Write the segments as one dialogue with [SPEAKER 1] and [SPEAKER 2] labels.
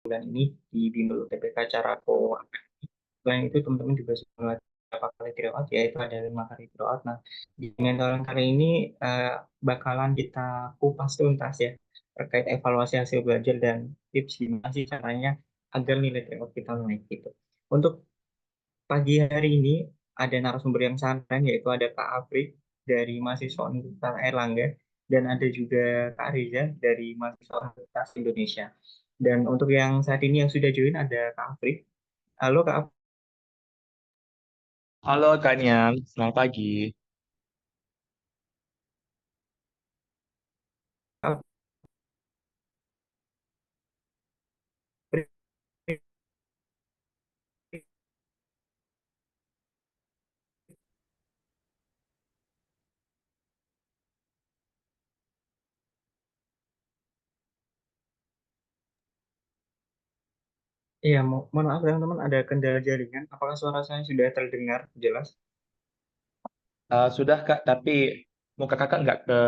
[SPEAKER 1] bulan ini di Bimbel UTBK cara keuangan. Selain itu teman-teman juga sudah melatih beberapa kali throughout, yaitu ada 5 kali throughout. Nah, di mentoring kali ini bakalan kita kupas tuntas ya terkait evaluasi hasil belajar dan tips gimana sih caranya agar nilai throughout kita naik gitu. Untuk pagi hari ini ada narasumber yang sangat keren, yaitu ada Kak Afrik dari mahasiswa Universitas Airlangga dan ada juga Kak Riza dari mahasiswa Universitas Indonesia. Dan untuk yang saat ini yang sudah join ada Kak Afrik. Halo Kak
[SPEAKER 2] Halo Kak Niam, selamat pagi.
[SPEAKER 1] Afrik. Iya, mohon maaf teman-teman ada kendala jaringan. Apakah suara saya sudah terdengar jelas?
[SPEAKER 2] Sudah Kak, tapi muka Kakak nggak ke...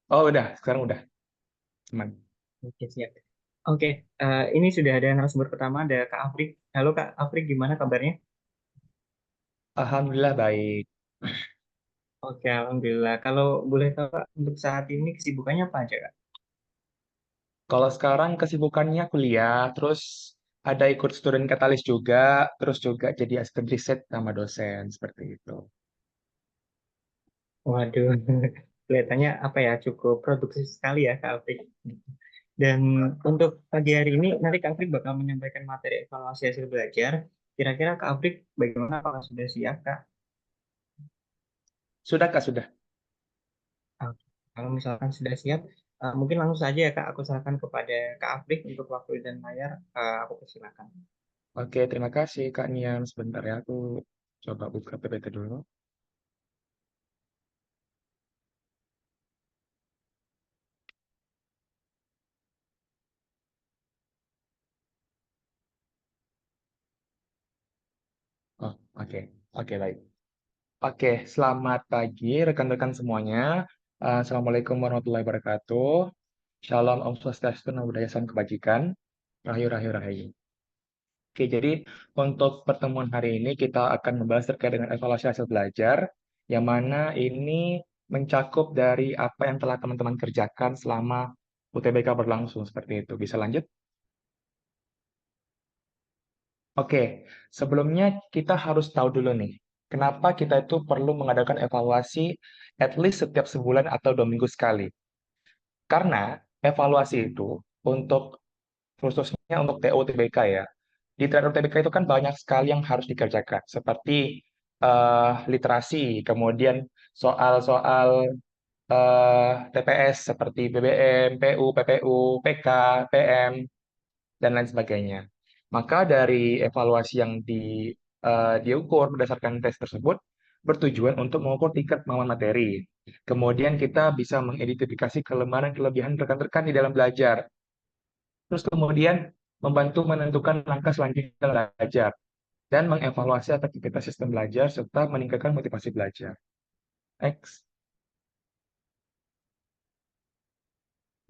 [SPEAKER 2] Oh udah, sekarang udah, teman.
[SPEAKER 1] Oke, siap. Oke, ini sudah ada narasumber pertama, ada Kak Afrik. Halo Kak Afrik, gimana kabarnya?
[SPEAKER 2] Alhamdulillah baik.
[SPEAKER 1] Oke, Alhamdulillah. Kalau boleh tahu Kak, untuk saat ini kesibukannya apa aja Kak?
[SPEAKER 2] Kalau sekarang kesibukannya kuliah, terus ada ikut student katalis juga, terus juga jadi asisten riset sama dosen, seperti itu.
[SPEAKER 1] Waduh, kelihatannya apa ya, cukup produksi sekali ya Kak Afrik. Dan untuk pagi hari ini, nanti Kak Afrik bakal menyampaikan materi evaluasi hasil belajar. Kira-kira Kak Afrik bagaimana, apakah sudah siap Kak?
[SPEAKER 2] Sudah Kak, sudah.
[SPEAKER 1] Oke. Kalau misalkan sudah siap, mungkin langsung saja ya Kak, aku serahkan kepada Kak Afrik untuk waktu dan layar, aku persilakan.
[SPEAKER 2] Oke, terima kasih Kak Niam. Sebentar ya, aku coba buka PPT dulu. Oh, oke. Oke, baik. Oke, selamat pagi rekan-rekan semuanya. Assalamualaikum warahmatullahi wabarakatuh. Shalom, Om Swastiastu, Namo Buddhaya, Salam Kebajikan. Rahayu, Rahayu, Rahayu. Oke, jadi untuk pertemuan hari ini kita akan membahas terkait dengan evaluasi hasil belajar, yang mana ini mencakup dari apa yang telah teman-teman kerjakan selama UTBK berlangsung seperti itu. Bisa lanjut? Oke, sebelumnya kita harus tahu dulu nih, kenapa kita itu perlu mengadakan evaluasi at least setiap sebulan atau 2 minggu sekali. Karena evaluasi itu untuk khususnya untuk TU UTBK ya. Di TU UTBK itu kan banyak sekali yang harus dikerjakan, seperti literasi, kemudian soal-soal TPS seperti BBM, PU, PPU, PK, PM, dan lain sebagainya. Maka dari evaluasi yang diukur berdasarkan tes tersebut bertujuan untuk mengukur tingkat kemampuan materi. Kemudian kita bisa mengidentifikasi kelemahan dan kelebihan rekan-rekan di dalam belajar. Terus kemudian membantu menentukan langkah selanjutnya dalam belajar dan mengevaluasi efektivitas sistem belajar serta meningkatkan motivasi belajar. Next.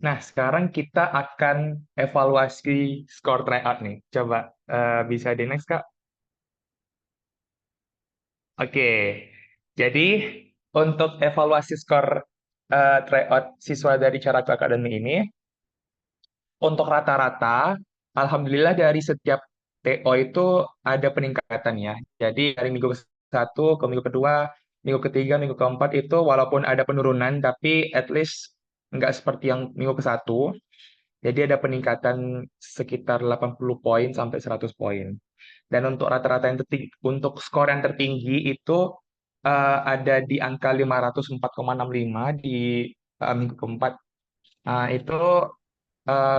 [SPEAKER 2] Nah, sekarang kita akan evaluasi skor tryout nih. Coba bisa di next, Kak. Oke, jadi untuk evaluasi skor tryout siswa dari cara akademi ini, untuk rata-rata, alhamdulillah dari setiap TO itu ada peningkatan ya. Jadi dari minggu ke-1 ke minggu kedua, minggu ketiga, minggu keempat itu walaupun ada penurunan, tapi at least nggak seperti yang minggu ke-1. Jadi ada peningkatan sekitar 80 poin sampai 100 poin. Dan untuk rata-rata yang tertinggi, untuk skor yang tertinggi itu ada di angka 504,65 di minggu keempat. Nah, itu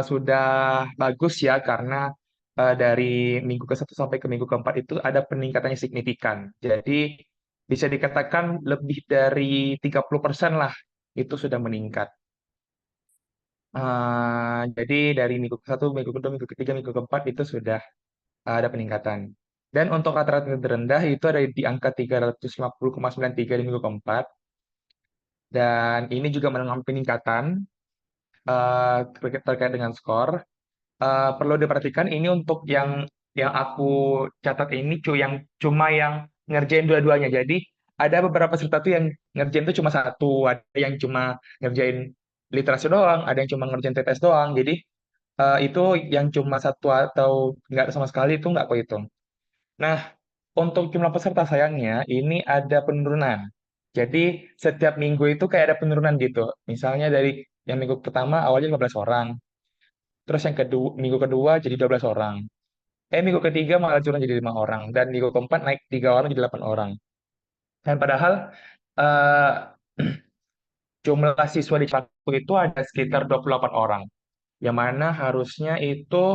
[SPEAKER 2] sudah bagus ya karena dari minggu ke-1 sampai ke minggu keempat itu ada peningkatannya signifikan. Jadi bisa dikatakan lebih dari 30% lah itu sudah meningkat. Jadi dari minggu ke-1, minggu kedua, minggu ketiga, minggu keempat itu sudah ada peningkatan. Dan untuk rata-rata terendah itu ada di angka 350,93 di minggu keempat. Dan ini juga mengalami peningkatan terkait dengan skor. perlu diperhatikan ini untuk yang aku catat ini yang cuma yang ngerjain dua-duanya. Jadi ada beberapa peserta tuh yang ngerjain tuh cuma satu, ada yang cuma ngerjain literasi doang, ada yang cuma ngerjain TTS doang. Jadi itu yang cuma satu atau nggak ada sama sekali itu nggak aku hitung. Nah, untuk jumlah peserta sayangnya ini ada penurunan. Jadi setiap minggu itu kayak ada penurunan gitu. Misalnya dari yang minggu pertama awalnya 15 orang, terus yang kedua minggu kedua jadi 12 orang. Minggu ketiga malah turun jadi 5 orang dan minggu keempat naik 3 orang jadi 8 orang. Dan padahal eh, jumlah siswa di Cakung itu ada sekitar 28 orang. Yang mana harusnya itu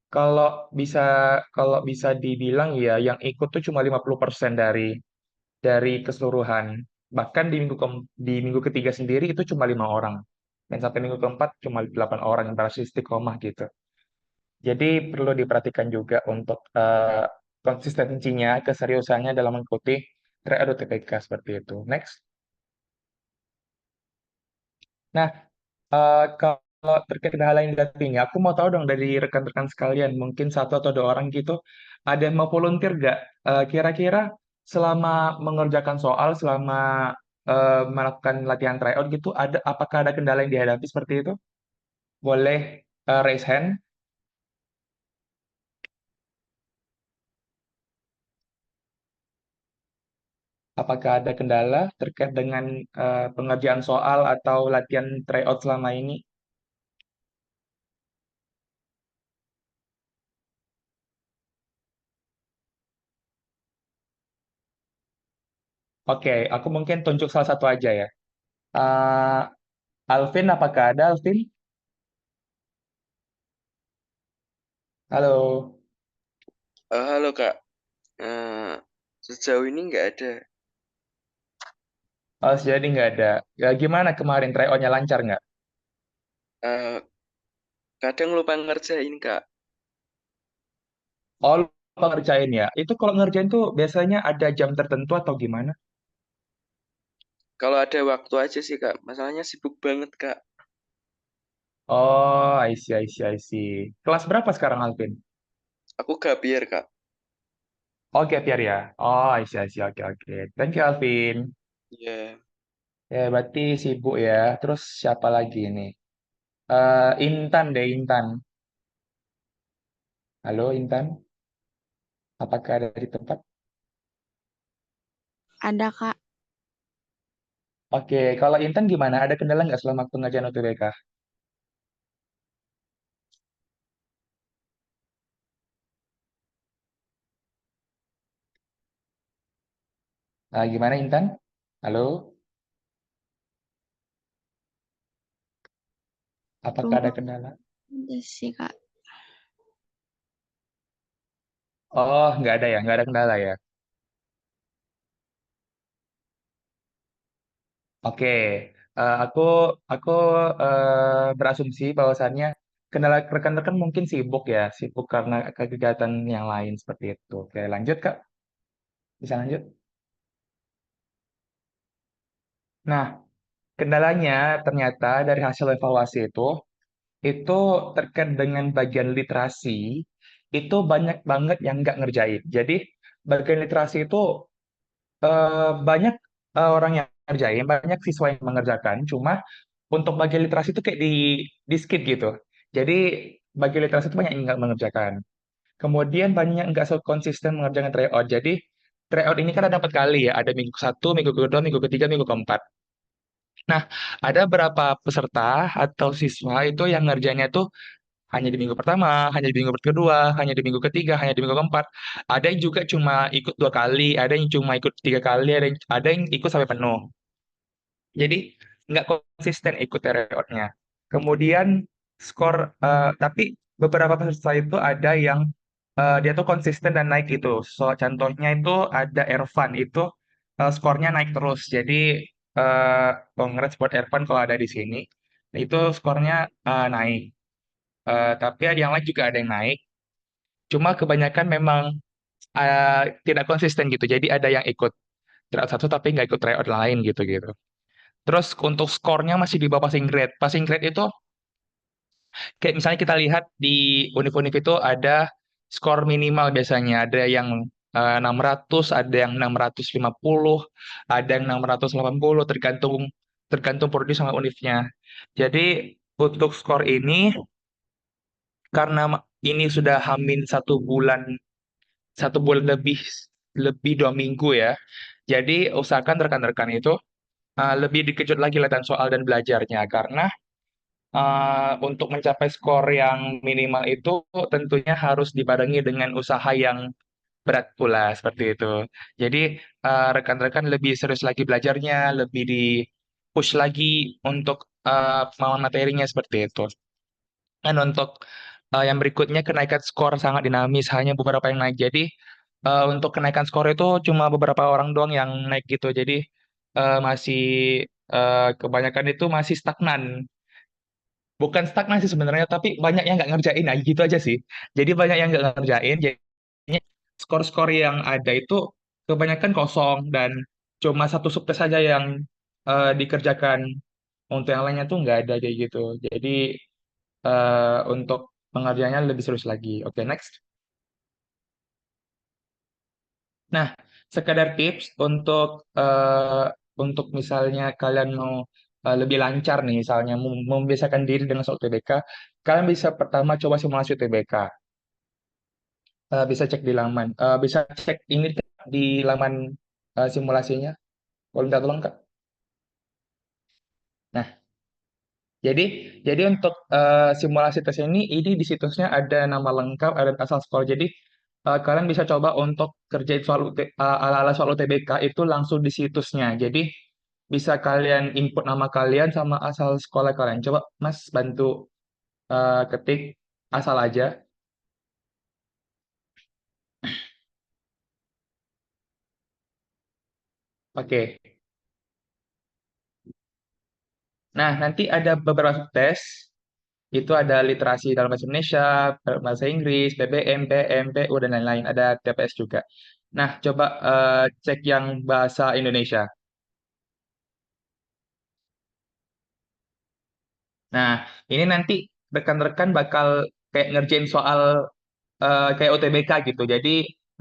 [SPEAKER 2] kalau bisa kalau bisa dibilang ya yang ikut tuh cuma 50% dari keseluruhan. Bahkan di minggu ketiga sendiri itu cuma 5 orang. Dan sampai minggu keempat cuma 8 orang yang berhasil istiqomah gitu. Jadi perlu diperhatikan juga untuk konsistensinya, keseriusannya dalam mengikuti tryout UTBK seperti itu. Next. Nah, kalau terkait kendala yang dihadapi ini, aku mau tahu dong dari rekan-rekan sekalian, mungkin satu atau dua orang gitu, ada yang mau volunteer nggak? Kira-kira selama mengerjakan soal, selama melakukan latihan tryout gitu, apakah ada kendala yang dihadapi seperti itu? Boleh raise hand. Apakah ada kendala terkait dengan pengerjaan soal atau latihan tryout selama ini? Oke, aku mungkin tunjuk salah satu aja ya. Eh, Alvin, apakah ada Alvin? Halo.
[SPEAKER 3] Halo Kak, Eh, sejauh ini nggak ada.
[SPEAKER 2] Oh, jadi nggak ada. Ya, gimana kemarin tryout-nya lancar nggak?
[SPEAKER 3] Eh, Kadang lupa ngerjain Kak.
[SPEAKER 2] Oh, lupa ngerjain ya. Itu kalau ngerjain tuh biasanya ada jam tertentu atau gimana?
[SPEAKER 3] Kalau ada waktu aja sih Kak, masalahnya sibuk banget Kak.
[SPEAKER 2] Oh, I see, I see, I see. Kelas berapa sekarang, Alvin?
[SPEAKER 3] Aku gak biar Kak.
[SPEAKER 2] Oh, gap year ya. Oh, I see, I see. Oke, oke. Thank you, Alvin.
[SPEAKER 3] Iya.
[SPEAKER 2] Ya, berarti sibuk ya. Terus siapa lagi ini? Intan deh, Intan. Halo, Intan. Apakah ada di tempat?
[SPEAKER 4] Ada, Kak.
[SPEAKER 2] Oke, kalau Intan gimana? Ada kendala nggak selama pengajian UTBK? Gimana Intan? Halo, apakah ada
[SPEAKER 4] Cuma
[SPEAKER 2] kendala?
[SPEAKER 4] ada sih, Kak.
[SPEAKER 2] Oh, nggak ada ya, nggak ada kendala ya. Oke, aku berasumsi bahwasannya kendala rekan-rekan mungkin sibuk ya, sibuk karena kegiatan yang lain seperti itu. Oke, lanjut Kak, bisa lanjut. Nah, kendalanya ternyata dari hasil evaluasi itu terkait dengan bagian literasi, itu banyak banget yang nggak ngerjain. Jadi, bagian literasi itu banyak orang yang ngerjain, banyak siswa yang mengerjakan, cuma untuk bagian literasi itu kayak di skip gitu. Jadi bagian literasi itu banyak yang nggak mengerjakan. Kemudian banyak yang nggak konsisten mengerjakan tryout. Jadi tryout ini kan ada 4 kali ya, ada minggu ke-1, minggu kedua, minggu ketiga, minggu keempat. Nah, ada berapa peserta atau siswa itu yang ngerjainnya tuh hanya di minggu pertama, hanya di minggu kedua, hanya di minggu ketiga, hanya di minggu keempat. Ada yang juga cuma ikut 2 kali, ada yang cuma ikut 3 kali, ada yang ikut sampai penuh. Jadi nggak konsisten ikut tryout-nya. Kemudian skor, tapi beberapa peserta itu ada yang dia tuh konsisten dan naik itu. So, contohnya itu ada Ervan itu skornya naik terus. Jadi uh, congrats buat Ervan kalau ada di sini. Itu skornya naik. Tapi ada yang lain juga ada yang naik. Cuma kebanyakan memang tidak konsisten gitu. Jadi ada yang ikut tryout satu tapi nggak ikut tryout lain gitu gitu. Terus untuk skornya masih di bawah passing grade. Passing grade itu Kayak misalnya kita lihat di univ-univ itu ada skor minimal biasanya. Ada yang 600, ada yang 650, ada yang 680, tergantung tergantung prodi sama univnya. Jadi untuk skor ini, karena ini sudah hamin 1 bulan, 1 bulan lebih lebih 2 minggu ya. Jadi usahakan rekan-rekan itu lebih dikejut lagi latihan soal dan belajarnya, karena untuk mencapai skor yang minimal itu tentunya harus dibarengi dengan usaha yang berat pula seperti itu. Jadi rekan-rekan lebih serius lagi belajarnya, lebih di push lagi untuk pemahaman materinya seperti itu. Dan untuk yang berikutnya, kenaikan skor sangat dinamis, hanya beberapa yang naik. Jadi untuk kenaikan skor itu cuma beberapa orang doang yang naik gitu. Jadi masih kebanyakan itu masih stagnan. Bukan stagnan sih sebenarnya, tapi banyak yang nggak ngerjain, nah gitu aja sih. Jadi banyak yang nggak ngerjain, jadinya skor-skor yang ada itu kebanyakan kosong dan cuma satu subtes saja yang dikerjakan. Untuk yang lainnya tuh nggak ada kayak gitu. Jadi untuk pengerjaannya lebih serius lagi. Oke, next. Nah, sekadar tips untuk misalnya kalian mau lebih lancar nih, misalnya membiasakan diri dengan soal UTBK, kalian bisa pertama coba simulasi UTBK. Bisa cek di laman, bisa cek ini di laman simulasinya. Boleh minta tolong Kak. Nah, jadi jadi untuk simulasi tes ini di situsnya ada nama lengkap, ada asal sekolah. Jadi kalian bisa coba untuk kerjain soal ala-ala soal UTBK itu langsung di situsnya. Jadi bisa kalian input nama kalian sama asal sekolah kalian. Coba Mas bantu ketik asal aja. Oke. Nah, nanti ada beberapa tes. Itu ada literasi dalam bahasa Indonesia, bahasa Inggris, BBM, PM, PU, dan lain-lain. Ada TPS juga. Nah, coba cek yang bahasa Indonesia. Nah, ini nanti rekan-rekan bakal kayak ngerjain soal kayak UTBK gitu. Jadi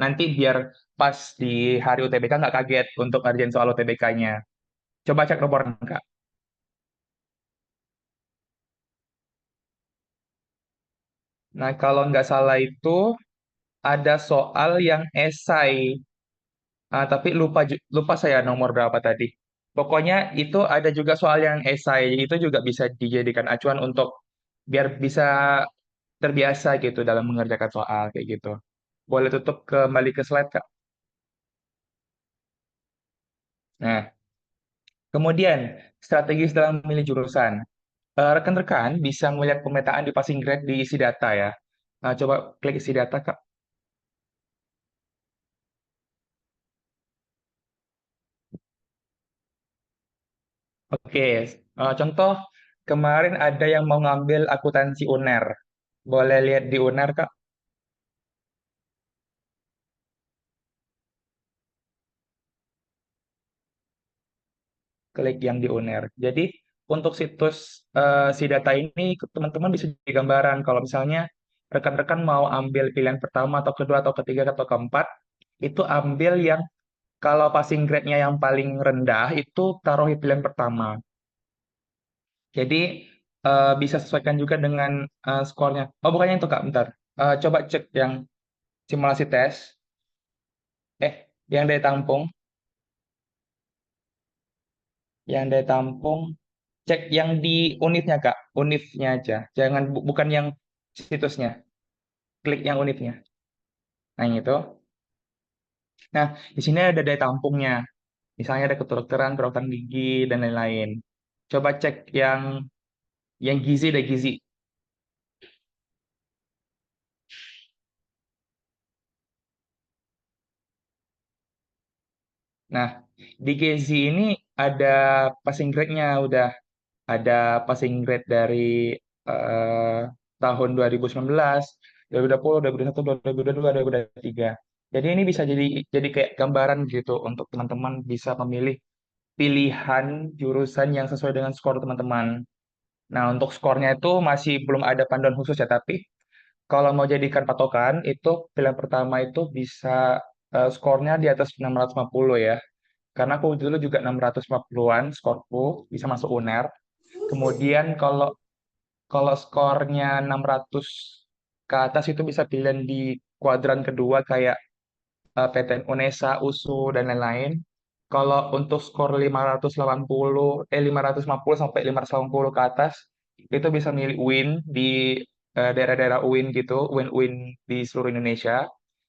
[SPEAKER 2] nanti biar pas di hari UTBK nggak kaget untuk ngerjain soal UTBK-nya. Coba cek nomor Kak. Nah, kalau nggak salah itu ada soal yang esai. Tapi lupa saya nomor berapa tadi. Pokoknya itu ada juga soal yang esai, itu juga bisa dijadikan acuan untuk biar bisa terbiasa gitu dalam mengerjakan soal kayak gitu. Boleh tutup kembali ke slide, Kak. Nah, kemudian strategis dalam memilih jurusan. Rekan-rekan bisa melihat pemetaan di passing grade di isi data ya. Coba klik isi data, Kak. Oke, contoh kemarin ada yang mau ngambil akuntansi UNER. Boleh lihat di UNER, Kak. Klik yang di UNER. Jadi untuk situs si data ini teman-teman bisa jadi gambaran kalau misalnya rekan-rekan mau ambil pilihan pertama atau kedua atau ketiga atau keempat, itu ambil yang kalau passing grade-nya yang paling rendah itu taruh di pilihan pertama. Jadi bisa sesuaikan juga dengan skornya. Oh, bukannya itu Kak, bentar. Coba cek yang simulasi tes. Yang daya tampung, cek yang di unitnya Kak, unitnya aja. Jangan bukan yang situsnya. Klik yang unitnya. Nah, yang itu. Nah, di sini ada daya tampungnya. Misalnya ada kedokteran, kedokteran gigi dan lain-lain. Coba cek yang gizi deh gizi. Nah, di gizi ini ada passing grade-nya udah ada passing grade dari eh, tahun 2019, 2020, 2021, 2022, 2023. Jadi ini bisa jadi kayak gambaran gitu untuk teman-teman bisa memilih pilihan jurusan yang sesuai dengan skor teman-teman. Nah, untuk skornya itu masih belum ada panduan khusus ya, tapi kalau mau jadikan patokan, itu pilihan pertama itu bisa skornya di atas 650 ya. Karena aku dulu juga 650-an skorku, bisa masuk UNER. Kemudian kalau kalau skornya 600 ke atas itu bisa pilihan di kuadran kedua kayak PTN UNESA, USU, dan lain-lain. Kalau untuk skor 550 sampai 580 ke atas, itu bisa milih UIN di daerah-daerah UIN gitu, UIN-UIN di seluruh Indonesia.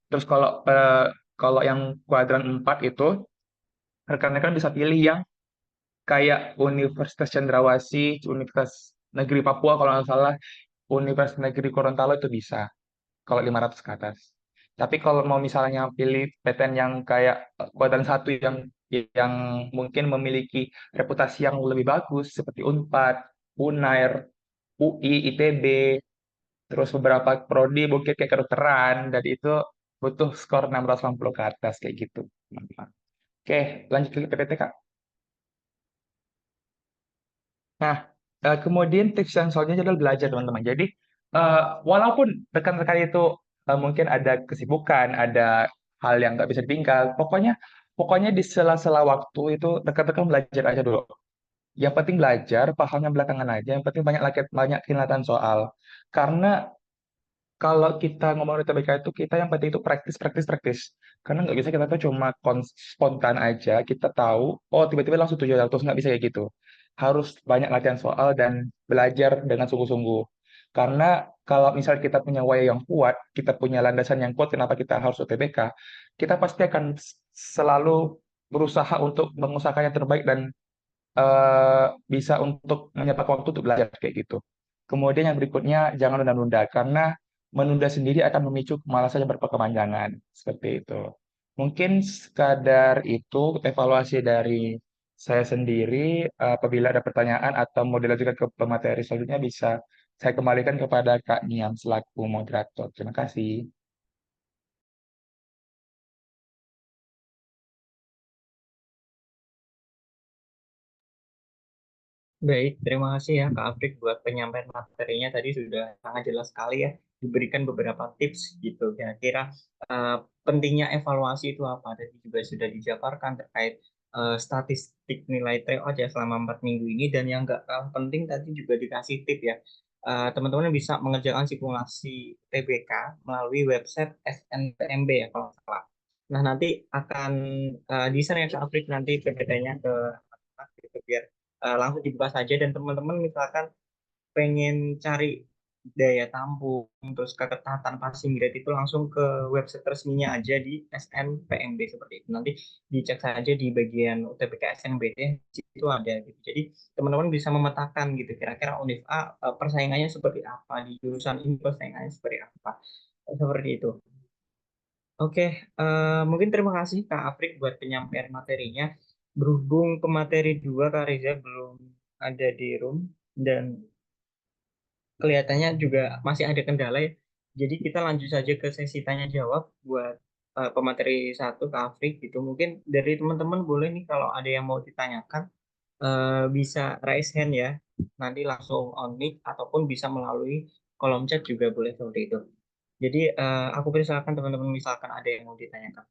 [SPEAKER 2] Terus kalau yang kuadran 4 itu, rekan-rekan bisa pilih yang kayak Universitas Cendrawasih, Universitas Negeri Papua kalau nggak salah, Universitas Negeri Gorontalo itu bisa kalau 500 ke atas. Tapi kalau mau misalnya pilih PTN yang kayak kuadran satu yang mungkin memiliki reputasi yang lebih bagus seperti Unpad, Unair, UI, ITB, terus beberapa prodi mungkin kayak kedokteran dan itu butuh skor 680 ke atas kayak gitu, teman-teman. Oke, lanjut ke PPT, Kak. Nah, kemudian tips yang selanjutnya adalah belajar, teman-teman. Jadi, eh, walaupun rekan-rekan itu mungkin ada kesibukan, ada hal yang nggak bisa ditinggal, pokoknya pokoknya di sela-sela waktu itu rekan-rekan belajar aja dulu. Yang penting belajar, pahamnya belakangan aja. Yang penting banyak banyak kelihatan soal. Karena kalau kita ngomong UTBK itu kita yang penting itu praktis praktis praktis karena nggak bisa kita tuh cuma spontan aja kita tahu oh tiba-tiba langsung 700 nggak bisa kayak gitu harus banyak latihan soal dan belajar dengan sungguh-sungguh karena kalau misal kita punya waya yang kuat kita punya landasan yang kuat kenapa kita harus UTBK kita pasti akan selalu berusaha untuk mengusahakan yang terbaik dan bisa untuk menyempatkan waktu untuk belajar kayak gitu. Kemudian yang berikutnya jangan nunda-nunda karena menunda sendiri akan memicu kemalasan yang berkepanjangan seperti itu. Mungkin sekadar itu evaluasi dari saya sendiri. Apabila ada pertanyaan atau mau dilanjutkan ke pemateri selanjutnya bisa saya kembalikan kepada Kak Niam selaku moderator. Terima kasih.
[SPEAKER 1] Baik, terima kasih ya Kak Afrik buat penyampaian materinya tadi sudah sangat jelas sekali ya. Diberikan beberapa tips gitu. Kira-kira eh, pentingnya evaluasi itu apa? Tadi juga sudah dijabarkan terkait statistik nilai tryout ya selama 4 minggu ini dan yang nggak kalah penting tadi juga dikasih tip ya. Teman-teman bisa mengerjakan simulasi TBK melalui website SNPMB ya kalau nggak salah. Nah nanti akan desain ya Kak Afrik nanti PPT-nya ke anak-anak gitu biar langsung dibuka saja dan teman-teman misalkan pengen cari daya tampung terus keketatan passing grade itu langsung ke website resminya aja di SNPMB seperti itu nanti dicek saja di bagian UTBK SNBT di situ ada gitu jadi teman-teman bisa memetakan gitu kira-kira Univ A persaingannya seperti apa di jurusan ini persaingannya seperti apa seperti itu. Oke, mungkin terima kasih Kak Afrik buat penyampaian materinya. Berhubung ke materi 2 Kak Reza belum ada di room dan kelihatannya juga masih ada kendala ya. Jadi kita lanjut saja ke sesi tanya jawab buat pemateri 1 Kak Afrik gitu. Mungkin dari teman-teman boleh nih kalau ada yang mau ditanyakan bisa raise hand ya. Nanti langsung on mic ataupun bisa melalui kolom chat juga boleh seperti itu. Jadi aku persilakan teman-teman misalkan ada yang mau ditanyakan.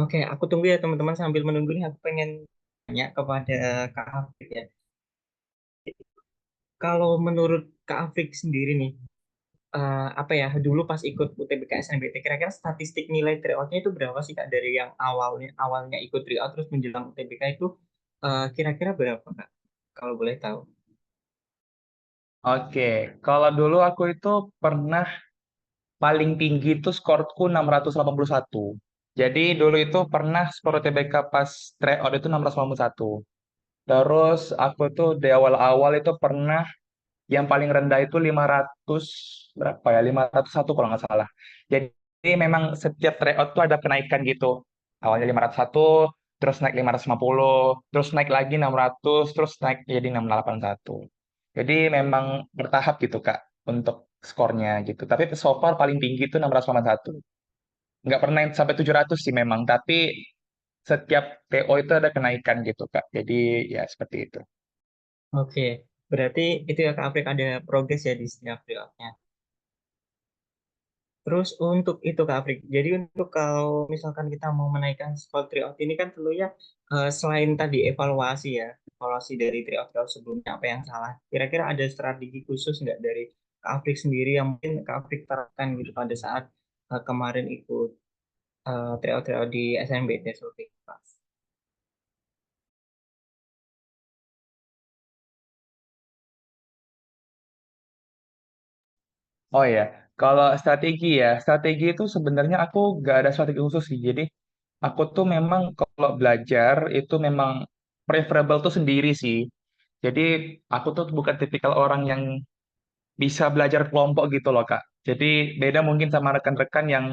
[SPEAKER 1] Oke, aku tunggu ya teman-teman sambil menunggu nih aku pengen tanya kepada Kak Afrik ya. Kalau menurut Kak Afrik sendiri nih, apa ya dulu pas ikut UTBK SNBT kira-kira statistik nilai tryout-nya itu berapa sih Kak dari yang awalnya awalnya ikut tryout terus menjelang UTBK itu kira-kira berapa Kak? Kalau boleh tahu.
[SPEAKER 2] Oke, kalau dulu aku itu pernah paling tinggi itu skorku 681. Jadi dulu itu pernah skor UTBK pas tryout itu 681. Terus aku tuh di awal-awal itu pernah yang paling rendah itu 500 berapa ya? 501 kalau nggak salah. Jadi memang setiap tryout tuh ada kenaikan gitu. Awalnya 501, terus naik 550, terus naik lagi 600, terus naik jadi 681. Jadi memang bertahap gitu Kak untuk skornya gitu. Tapi so far paling tinggi itu 681. Nggak pernah sampai 700 sih memang, tapi setiap TO itu ada kenaikan gitu Kak. Jadi ya seperti itu.
[SPEAKER 1] Oke, berarti itu ya Kak Afrik ada progres ya di setiap tryout-nya. Terus untuk itu Kak Afrik, jadi untuk kalau misalkan kita mau menaikkan skor tryout ini kan tentunya selain tadi evaluasi ya, evaluasi dari tryout sebelumnya apa yang salah. Kira-kira ada strategi khusus nggak dari Kak Afrik sendiri yang mungkin Kak Afrik terapkan gitu pada saat kemarin ikut tryout di SNBT seperti itu, Pak?
[SPEAKER 2] Oh ya, kalau strategi itu sebenarnya aku gak ada strategi khusus sih. Jadi aku tuh memang kalau belajar itu memang preferable tuh sendiri sih. Jadi aku tuh bukan tipikal orang yang bisa belajar kelompok gitu loh Kak. Jadi beda mungkin sama rekan-rekan yang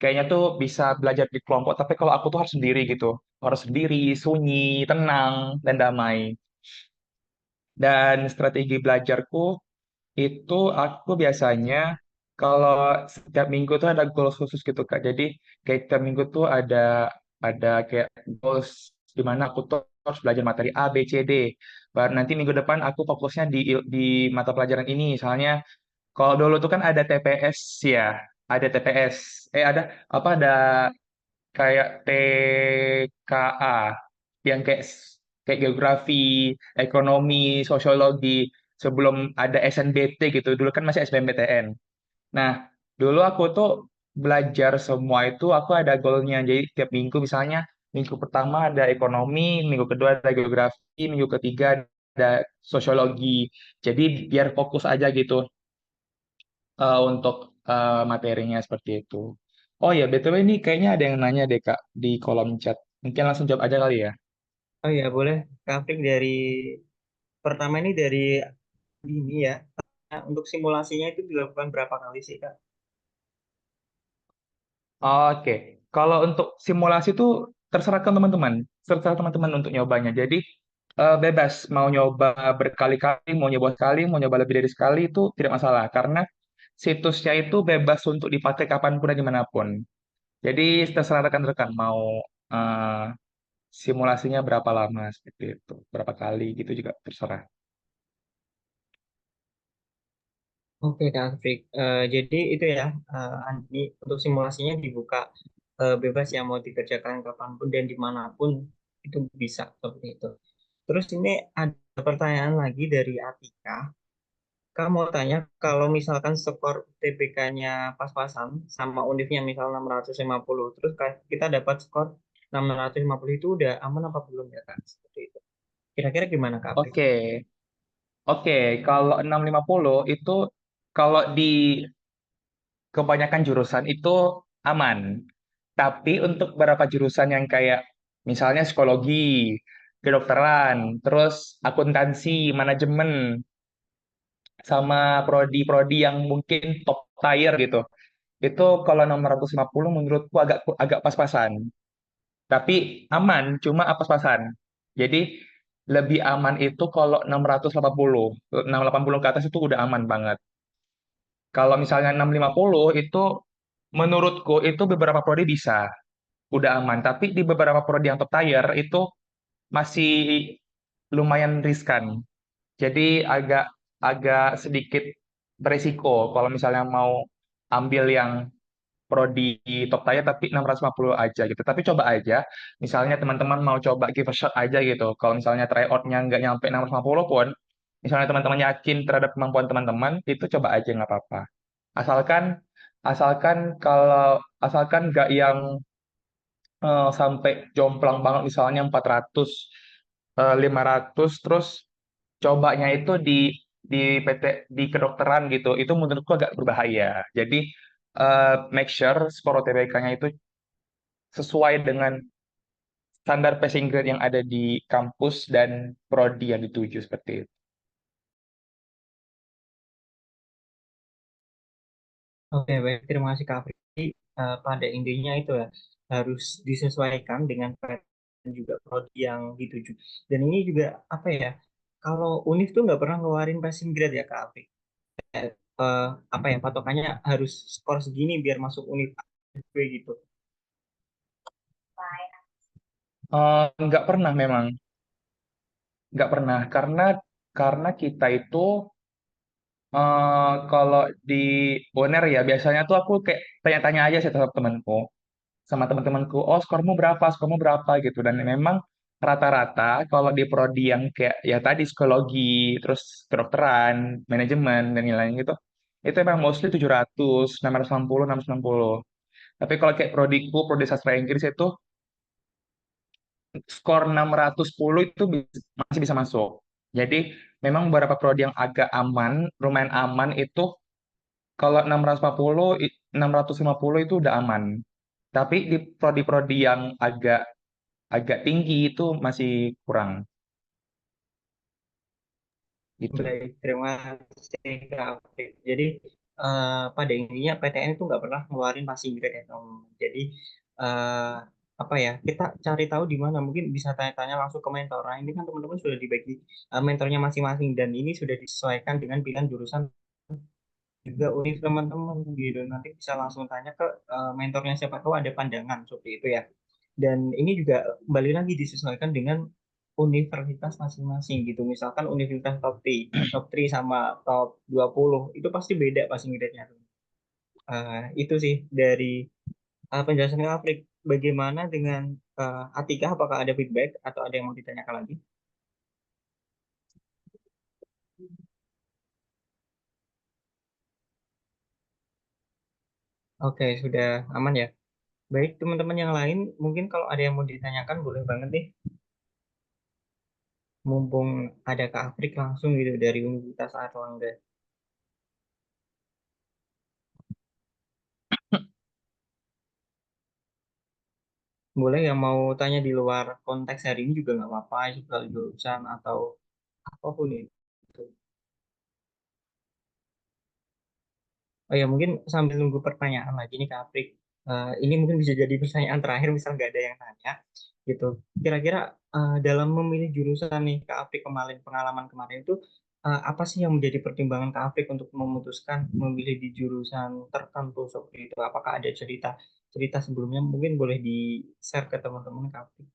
[SPEAKER 2] kayaknya tuh bisa belajar di kelompok, tapi kalau aku tuh harus sendiri gitu. Harus sendiri, sunyi, tenang, dan damai. Dan strategi belajarku itu aku biasanya kalau setiap minggu tuh ada goals khusus gitu Kak. Jadi kayak setiap minggu tuh ada kayak goals di mana aku tuh harus belajar materi A, B, C, D. Baru nanti minggu depan aku fokusnya di mata pelajaran ini. Misalnya kalau dulu tuh kan ada TPS ya, ada TPS. Ada apa ada kayak TKA yang kayak geografi, ekonomi, sosiologi sebelum ada SNBT gitu. Dulu kan masih SBMPTN. Nah, dulu aku tuh belajar semua itu aku ada goalnya. Jadi tiap minggu misalnya minggu pertama ada ekonomi, minggu kedua ada geografi, minggu ketiga ada sosiologi. Jadi biar fokus aja gitu untuk materinya seperti itu. Oh ya, BTW ini kayaknya ada yang nanya deh Kak di kolom chat. Mungkin langsung jawab aja kali ya.
[SPEAKER 1] Oh ya boleh, Kak Afrik dari pertama ini dari ini ya. Nah, untuk simulasinya itu dilakukan berapa kali sih Kak?
[SPEAKER 2] Oke, kalau untuk simulasi itu terserah ke teman-teman, terserah teman-teman untuk nyobanya. Jadi bebas mau nyoba berkali-kali, mau nyoba sekali, mau nyoba lebih dari sekali itu tidak masalah karena situsnya itu bebas untuk dipakai kapanpun dan dimanapun. Jadi terserah rekan-rekan mau eh, simulasinya berapa lama seperti itu, berapa kali gitu juga terserah.
[SPEAKER 1] Oke Kak Afrik, jadi itu ya, Andi, untuk simulasinya dibuka bebas yang mau dikerjakan kapanpun dan dimanapun itu bisa seperti itu. Terus ini ada pertanyaan lagi dari Atika. Kamu mau tanya kalau misalkan skor TBK-nya pas-pasan sama univnya misal 650, terus kita dapat skor 650 itu udah aman apa belum ya Kak? Seperti itu. Kira-kira gimana Kak Afrik?
[SPEAKER 2] Oke, oke. Kalau 650 itu kalau di kebanyakan jurusan itu aman. Tapi untuk beberapa jurusan yang kayak misalnya psikologi, kedokteran, terus akuntansi, manajemen, sama prodi-prodi yang mungkin top tier gitu. Itu kalau 650 menurutku agak agak pas-pasan. Tapi aman, cuma pas-pasan. Jadi lebih aman itu kalau 680. 680 ke atas itu udah aman banget. Kalau misalnya 650 itu menurutku itu beberapa prodi bisa, udah aman. Tapi di beberapa prodi yang top tier itu masih lumayan riskan. Jadi agak agak sedikit beresiko kalau misalnya mau ambil yang prodi top tier tapi 650 aja gitu. Tapi coba aja, misalnya teman-teman mau coba give a shot aja gitu. Kalau misalnya tryout-nya nggak nyampe 650 pun, misalnya teman-teman yakin terhadap kemampuan teman-teman, itu coba aja nggak apa-apa. Asalkan asalkan asalkan nggak yang sampai jomplang banget misalnya 400 500 terus cobanya itu di PT di kedokteran gitu. Itu menurutku agak berbahaya. Jadi make sure skor UTBK-nya itu sesuai dengan standar passing grade yang ada di kampus dan prodi yang dituju seperti itu.
[SPEAKER 1] Oke, baik. Terima kasih Kak Afrik. Jadi, pada intinya itu ya, harus disesuaikan dengan PTN dan juga prodi yang dituju. Dan ini juga, apa ya, kalau UNIF tuh nggak pernah ngeluarin passing grade ya Kak Afrik. Apa ya, patokannya harus skor segini biar masuk UNIF gitu.
[SPEAKER 2] Nggak pernah memang, nggak pernah karena kita itu kalau di UNER ya biasanya tuh aku kayak tanya-tanya aja sih sama temanku, oh skormu berapa gitu. Dan memang rata-rata kalau di prodi yang kayak ya tadi psikologi, terus kedokteran, manajemen dan lain-lain gitu, itu emang mostly 700, 660, 660. Tapi kalau kayak prodi sastra Inggris itu skor 610 itu masih bisa masuk. Jadi memang beberapa prodi yang agak aman, lumayan aman itu kalau 640, 650 itu udah aman. Tapi di prodi-prodi yang agak agak tinggi itu masih kurang gitu.
[SPEAKER 1] Baik, terima kasih Kak Afif. Jadi pada intinya PTN itu nggak pernah ngeluarin passing grade ya teman-teman. Jadi eh, apa ya, kita cari tahu di mana, mungkin bisa tanya-tanya langsung ke mentor. Nah ini kan teman-teman sudah dibagi mentornya masing-masing, dan ini sudah disesuaikan dengan pilihan jurusan juga univ teman-teman gitu. Nanti bisa langsung tanya ke mentornya, siapa tahu ada pandangan seperti itu ya. Dan ini juga kembali lagi disesuaikan dengan universitas masing-masing gitu. Misalkan universitas top 3 sama top 20 itu pasti beda passing grade-nya. Itu sih dari penjelasan Kak Afrik. Bagaimana dengan Atika? Apakah ada feedback atau ada yang mau ditanyakan lagi? Oke, sudah aman ya. Baik, teman-teman yang lain, mungkin kalau ada yang mau ditanyakan boleh banget nih. Mumpung ada Kak Afrik langsung gitu dari Universitas Airlangga. Boleh yang mau tanya di luar konteks hari ini juga nggak apa-apa, soal jurusan atau apapun itu. Oh ya, mungkin sambil nunggu pertanyaan lagi nih Kak Aprik. Ini mungkin bisa jadi pertanyaan terakhir, misal nggak ada yang tanya gitu. Kira-kira dalam memilih jurusan nih Kak Aprik, kemarin pengalaman kemarin itu apa sih yang menjadi pertimbangan Kak Aprik untuk memutuskan memilih di jurusan tertentu seperti itu? Apakah ada cerita cerita sebelumnya? Mungkin boleh di-share ke teman-teman Kak Aprik.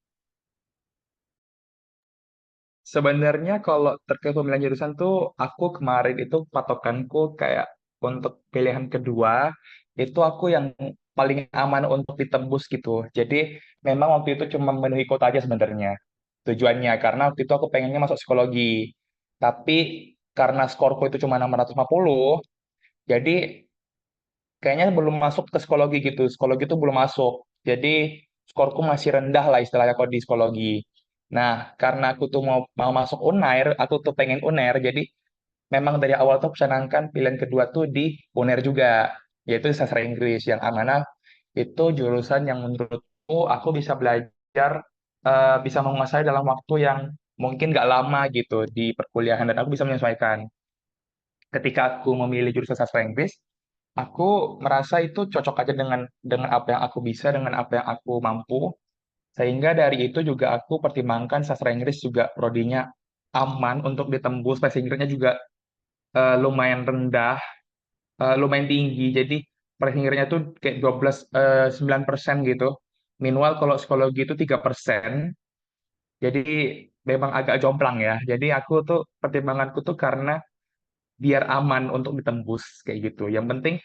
[SPEAKER 2] Sebenarnya kalau terkait pemilihan jurusan tuh aku kemarin itu patokanku kayak untuk pilihan kedua itu aku yang paling aman untuk ditembus gitu. Jadi memang waktu itu cuma memenuhi kota aja sebenarnya tujuannya karena waktu itu aku pengennya masuk psikologi. Tapi karena skorku itu cuma 650, jadi kayaknya belum masuk ke psikologi gitu. Psikologi itu belum masuk. Jadi skorku masih rendah lah istilahnya kalau di psikologi. Nah, karena aku tuh mau masuk Unair, aku tuh pengen Unair. Jadi memang dari awal tuh aku canangkan pilihan kedua tuh di Unair juga, yaitu sastra Inggris yang amanah itu jurusan yang menurutku aku bisa belajar, bisa menguasai dalam waktu yang mungkin gak lama gitu di perkuliahan dan aku bisa menyesuaikan. Ketika aku memilih jurusan sastra Inggris, aku merasa itu cocok aja dengan apa yang aku bisa, dengan apa yang aku mampu. Sehingga dari itu juga aku pertimbangkan sastra Inggris juga prodinya aman untuk ditembus, passing grade-nya juga lumayan rendah, lumayan tinggi. Jadi passing grade-nya tuh kayak 9% gitu. Minimal kalau psikologi itu 3%. Jadi memang agak jomplang ya. Jadi aku tuh pertimbanganku tuh karena biar aman untuk ditembus kayak gitu. Yang penting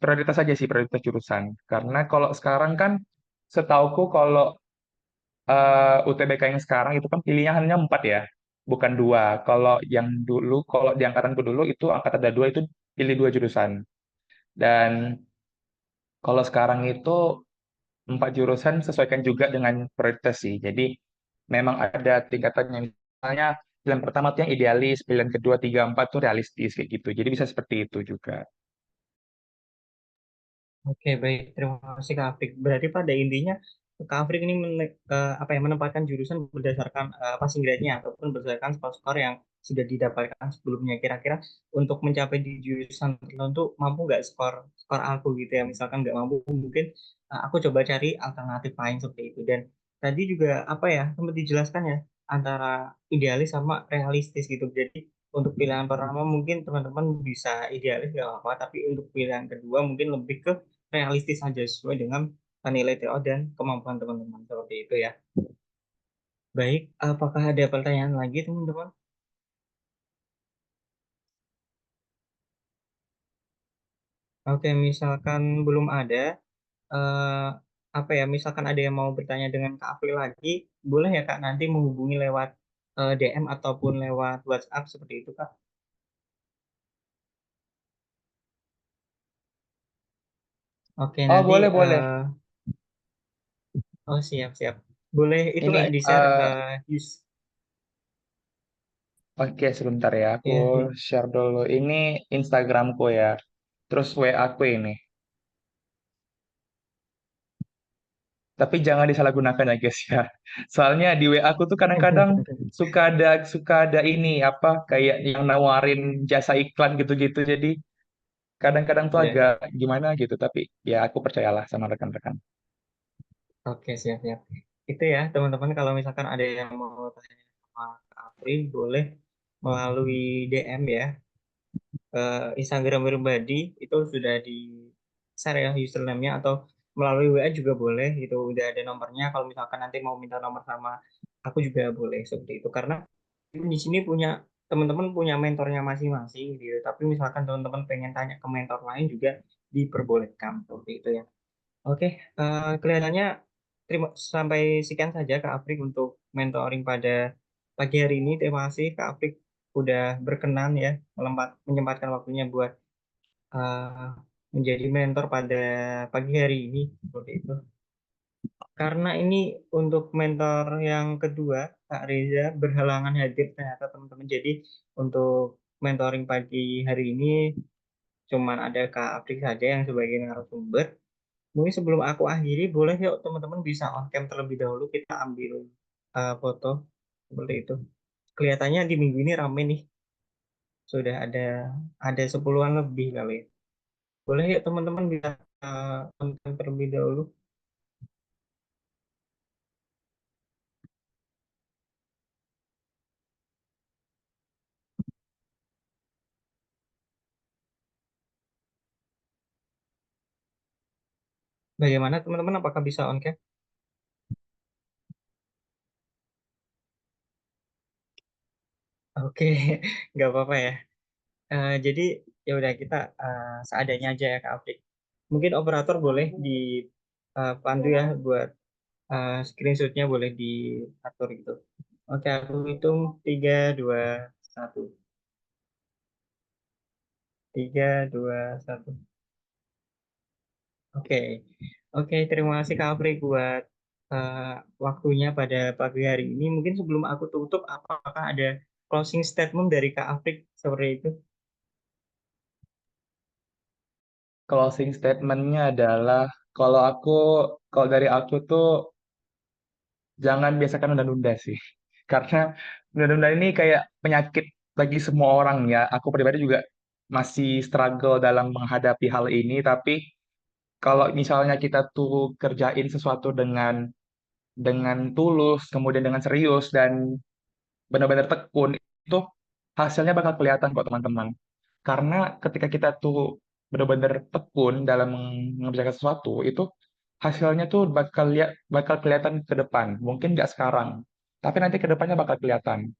[SPEAKER 2] prioritas aja sih, prioritas jurusan. Karena kalau sekarang kan setauku kalau UTBK yang sekarang itu kan pilihnya hanya 4 ya, bukan dua. Kalau yang dulu, kalau di angkatanku dulu itu angkatan ada 2 itu pilih 2 jurusan. Dan kalau sekarang itu 4 jurusan sesuaikan juga dengan prioritas sih. Jadi memang ada tingkatannya. Misalnya pilihan pertama tuh yang idealis, pilihan kedua, tiga, empat tuh realistis kayak gitu. Jadi bisa seperti itu juga.
[SPEAKER 1] Oke, baik. Terima kasih Kak Afrik. Berarti pada intinya Kak Afrik ini apa ya, menempatkan jurusan berdasarkan passing grade-nya ataupun berdasarkan skor-skor yang sudah didapatkan sebelumnya. Kira-kira untuk mencapai di jurusan tertentu mampu nggak skor skor aku gitu ya. Misalkan nggak mampu, mungkin aku coba cari alternatif lain seperti itu. Dan tadi juga apa ya, sempat dijelaskan ya antara idealis sama realistis gitu. Jadi untuk pilihan pertama mungkin teman-teman bisa idealis nggak apa-apa, tapi untuk pilihan kedua mungkin lebih ke realistis saja sesuai dengan nilai tryout dan kemampuan teman-teman seperti itu ya. Baik, apakah ada pertanyaan lagi teman-teman? Oke, misalkan belum ada, eh, apa ya? Misalkan ada yang mau bertanya dengan Kak April lagi, boleh ya Kak nanti menghubungi lewat DM ataupun lewat WhatsApp seperti itu Kak. Oke,
[SPEAKER 2] Oh,
[SPEAKER 1] nanti
[SPEAKER 2] boleh, boleh.
[SPEAKER 1] oh siap siap. Boleh itu
[SPEAKER 2] Ini,
[SPEAKER 1] Kak di-share
[SPEAKER 2] oke, sebentar ya. Aku
[SPEAKER 1] ya, ya.
[SPEAKER 2] share dulu. Ini Instagramku ya. Terus WA aku ini. Tapi jangan disalahgunakan ya guys ya. Soalnya di WA aku tuh kadang-kadang suka ada ini apa kayak yang nawarin jasa iklan gitu-gitu. Jadi kadang-kadang tuh
[SPEAKER 1] Ya.
[SPEAKER 2] agak gimana gitu. Tapi ya aku percayalah sama rekan-rekan.
[SPEAKER 1] Oke, siap siap. Itu ya teman-teman kalau misalkan ada yang mau tanya sama Kak April boleh melalui DM ya. Instagram pribadi itu sudah di share ya username-nya atau melalui WA juga boleh itu udah ada nomornya kalau misalkan nanti mau minta nomor sama aku juga boleh seperti itu karena di sini punya teman-teman punya mentornya masing-masing gitu tapi misalkan teman-teman pengen tanya ke mentor lain juga diperbolehkan seperti itu ya. Oke, kelihatannya sampai sekian saja Kak Afrik untuk mentoring pada pagi hari ini. Terima kasih Kak Afrik udah berkenan ya menyempatkan waktunya buat eh, menjadi mentor pada pagi hari ini seperti itu. Karena ini untuk mentor yang kedua, Kak Reza berhalangan hadir ternyata teman-teman. Jadi untuk mentoring pagi hari ini cuman ada Kak Afrik saja yang sebagai narasumber. Mungkin sebelum aku akhiri, boleh yuk teman-teman bisa on cam terlebih dahulu kita ambil foto seperti itu. Kelihatannya di minggu ini rame nih, sudah ada 10-an lebih kali ya. Boleh yuk teman-teman bisa on cam terlebih dahulu. Bagaimana teman-teman? Apakah bisa on cam? Oke, nggak apa-apa ya. Jadi ya udah kita seadanya aja ya Kak Afrik. Mungkin operator boleh dipandu ya buat screenshotnya boleh diatur gitu. Oke, aku hitung 3, 2, 1. 3, 2, 1. Oke, oke. Terima kasih Kak Apri buat eh, waktunya pada pagi hari ini. Mungkin sebelum aku tutup, apakah ada closing statement dari Kak Apri seperti itu?
[SPEAKER 2] Closing statementnya adalah kalau dari aku tuh jangan biasakan nunda-nunda sih. Karena nunda-nunda ini kayak penyakit bagi semua orang ya. Aku pribadi juga masih struggle dalam menghadapi hal ini, tapi kalau misalnya kita tuh kerjain sesuatu dengan tulus, kemudian dengan serius dan benar-benar tekun, itu hasilnya bakal kelihatan kok teman-teman. Karena ketika kita tuh benar-benar tekun dalam mengerjakan sesuatu, itu hasilnya tuh bakal kelihatan ke depan. Mungkin nggak sekarang, tapi nanti ke depannya bakal kelihatan.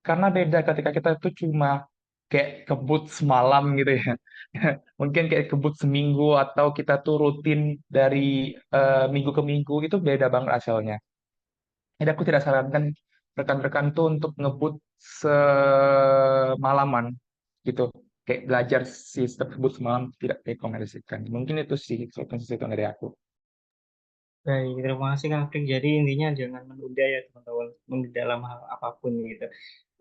[SPEAKER 2] Karena beda ketika kita tuh cuma kayak kebut semalam gitu ya. Mungkin kayak kebut seminggu atau kita tuh rutin dari minggu ke minggu itu beda banget hasilnya. Jadi aku tidak sarankan rekan-rekan tuh untuk ngebut semalaman gitu. Kayak belajar sistem ngebut semalam tidak rekomendasikan. Mungkin itu sih konsisten dari aku.
[SPEAKER 1] Baik, terima kasih Kak Apri. Jadi intinya jangan menunda ya teman-teman, menunda dalam hal apapun gitu.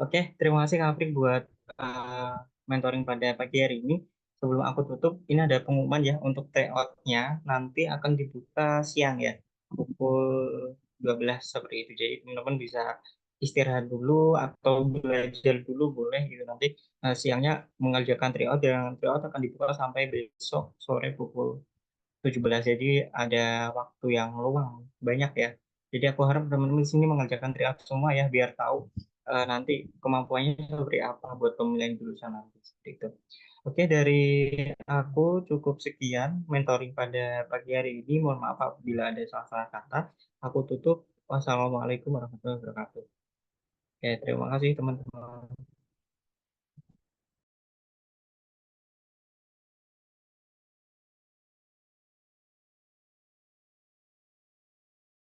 [SPEAKER 1] Oke, terima kasih Kak Apri buat eh, mentoring pada pagi hari ini. Sebelum aku tutup, ini ada pengumuman ya untuk tryout-nya. Nanti akan dibuka siang ya, pukul 12 seperti itu. Jadi teman-teman bisa istirahat dulu atau belajar dulu boleh gitu. Nanti siangnya mengerjakan tryout dan tryout akan dibuka sampai besok sore pukul 17. Jadi ada waktu yang luang banyak ya. Jadi aku harap teman-teman di sini mengerjakan triat semua ya biar tahu nanti kemampuannya seperti apa buat pemilihan jurusan nanti seperti itu. Oke, dari aku cukup sekian mentoring pada pagi hari ini. Mohon maaf apabila ada salah-salah kata. Aku tutup. Wassalamualaikum warahmatullahi wabarakatuh. Oke, terima kasih teman-teman.